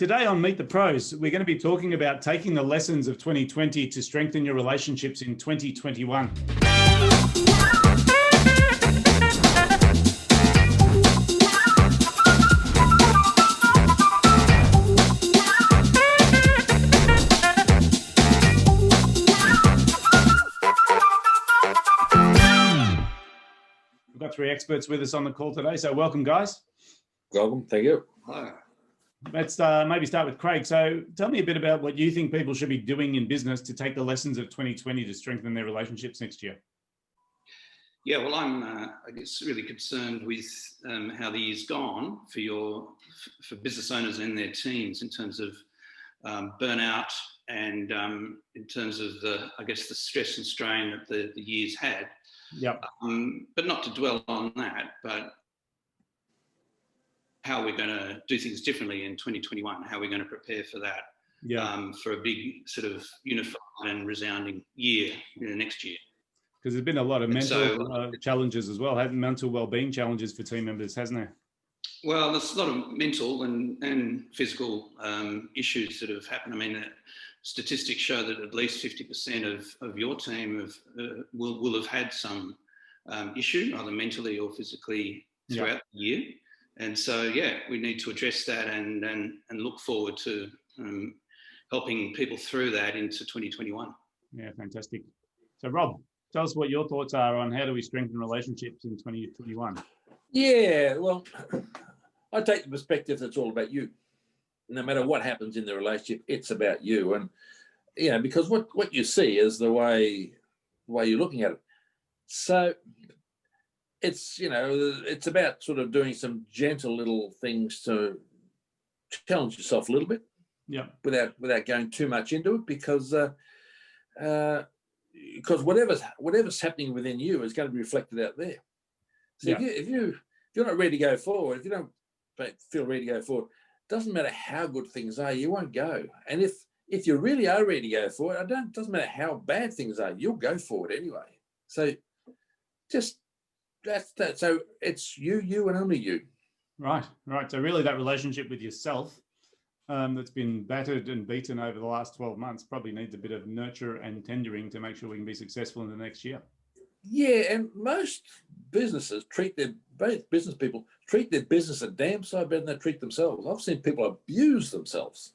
Today on Meet the Pros, we're going to be talking about taking the lessons of 2020 to strengthen your relationships in 2021. We've got three experts with us on the call today, so welcome, guys. Welcome, thank you. Hi. Let's maybe start with Craig. So tell me a bit about what you think people should be doing in business to take the lessons of 2020 to strengthen their relationships next year. Yeah, well, I'm, I guess, really concerned with how the year's gone for business owners and their teams in terms of burnout and in terms of the stress and strain that the year's had. Yep. But not to dwell on that, but how we're going to do things differently in 2021, how we're going to prepare for that, for a big sort of unified and resounding year in the next year. Because there's been a lot of mental challenges as well, mental well-being challenges for team members, hasn't there? Well, there's a lot of mental and physical issues that have happened. I mean, statistics show that at least 50% of your team will have had some issue, either mentally or physically, throughout the year. And so, yeah, we need to address that and look forward to helping people through that into 2021. Yeah, fantastic. So, Rob, tell us what your thoughts are on how do we strengthen relationships in 2021? Yeah, well, I take the perspective that's all about you. No matter what happens in the relationship, it's about you. And, you know, because what you see is the way you're looking at it. So it's, you know, it's about sort of doing some gentle little things to challenge yourself a little bit, without going too much into it, because whatever's happening within you is going to be reflected out there. So if you're not ready to go forward, if you don't feel ready to go forward, it doesn't matter how good things are, you won't go. And if you really are ready to go forward, it doesn't matter how bad things are, you'll go forward anyway. So just that's that. So it's you and only you. Right. So really that relationship with yourself that's been battered and beaten over the last 12 months probably needs a bit of nurture and tendering to make sure we can be successful in the next year. Yeah, and most businesses business people treat their business a damn sight better than they treat themselves. I've seen people abuse themselves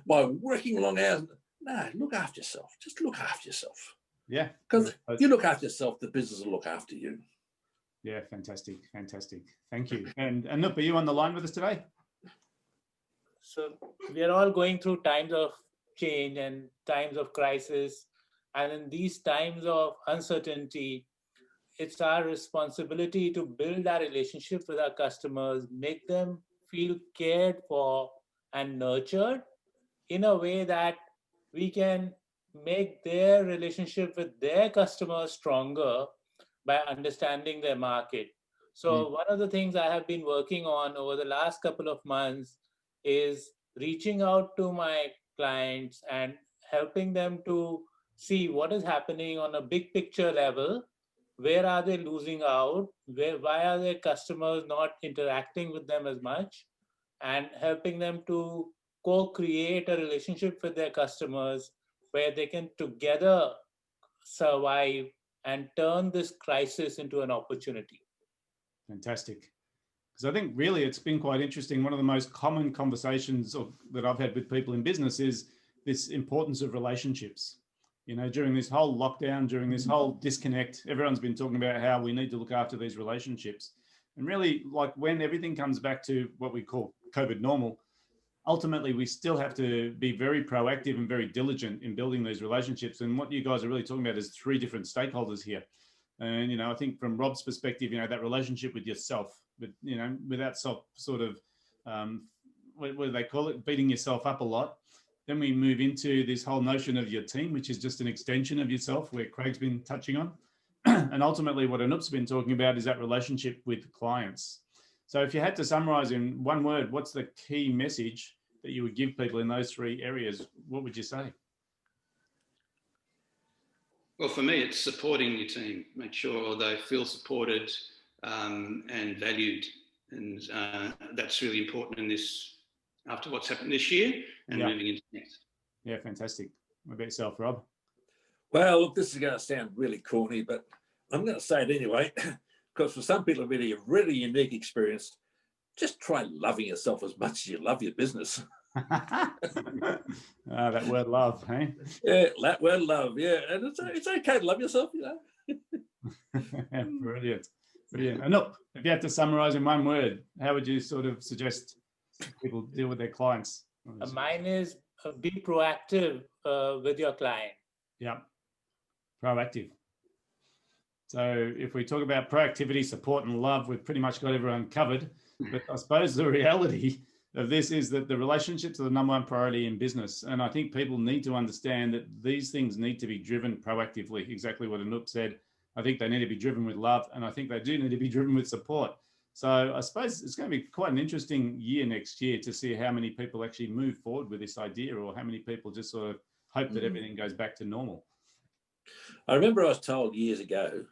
by working long hours. No, look after yourself. Just look after yourself. Yeah. Because if you look after yourself, the business will look after you. Yeah, fantastic. Thank you. And Anup, are you on the line with us today? So we are all going through times of change and times of crisis. And in these times of uncertainty, it's our responsibility to build our relationship with our customers, make them feel cared for and nurtured in a way that we can make their relationship with their customers stronger by understanding their market. So one of the things I have been working on over the last couple of months is reaching out to my clients and helping them to see what is happening on a big picture level. Where are they losing out? Why are their customers not interacting with them as much? And helping them to co-create a relationship with their customers where they can together survive and turn this crisis into an opportunity. Fantastic. Because I think really it's been quite interesting. One of the most common conversations that I've had with people in business is this importance of relationships. You know, during this whole lockdown, during this whole disconnect, everyone's been talking about how we need to look after these relationships. And really, like when everything comes back to what we call COVID normal, ultimately we still have to be very proactive and very diligent in building these relationships. And what you guys are really talking about is three different stakeholders here. And, you know, I think from Rob's perspective, you know, that relationship with yourself, without sort of, what do they call it? Beating yourself up a lot. Then we move into this whole notion of your team, which is just an extension of yourself, where Craig's been touching on. And ultimately what Anup's been talking about is that relationship with clients. So if you had to summarize in one word, what's the key message that you would give people in those three areas? What would you say? Well, for me, it's supporting your team. Make sure they feel supported and valued. And that's really important in this after what's happened this year and Yeah. moving into next. Yeah, fantastic. What about yourself, Rob? Well, look, this is going to sound really corny, but I'm going to say it anyway, because for some people, really a really unique experience. Just try loving yourself as much as you love your business. That word love, hey? Yeah, that word love. Yeah, and it's okay to love yourself, you know. Brilliant. Brilliant. And look, if you had to summarize in one word, how would you sort of suggest people deal with their clients? Mine is be proactive with your client. Yeah. Proactive. So if we talk about proactivity, support, and love, we've pretty much got everyone covered. But I suppose the reality of this is that the relationships are the number one priority in business. And I think people need to understand that these things need to be driven proactively, exactly what Anup said. I think they need to be driven with love, and I think they do need to be driven with support. So I suppose it's going to be quite an interesting year next year to see how many people actually move forward with this idea, or how many people just sort of hope that everything goes back to normal. I remember I was told years ago,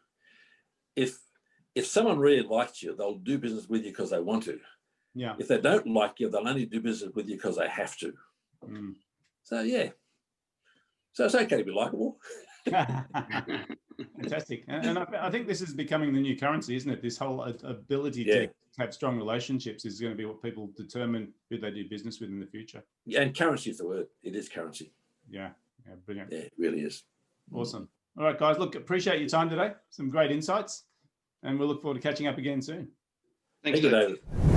if someone really likes you, they'll do business with you because they want to. Yeah. If they don't like you, they'll only do business with you because they have to. Mm. So yeah. So it's okay to be likable. Fantastic. And I think this is becoming the new currency, isn't it? This whole ability Yeah. to have strong relationships is going to be what people determine who they do business with in the future. Yeah, and currency is the word. It is currency. Yeah. Yeah. Brilliant. Yeah, it really is. Awesome. All right, guys. Look, appreciate your time today. Some great insights. And we'll look forward to catching up again soon. Thanks, Thank you, Dave. David.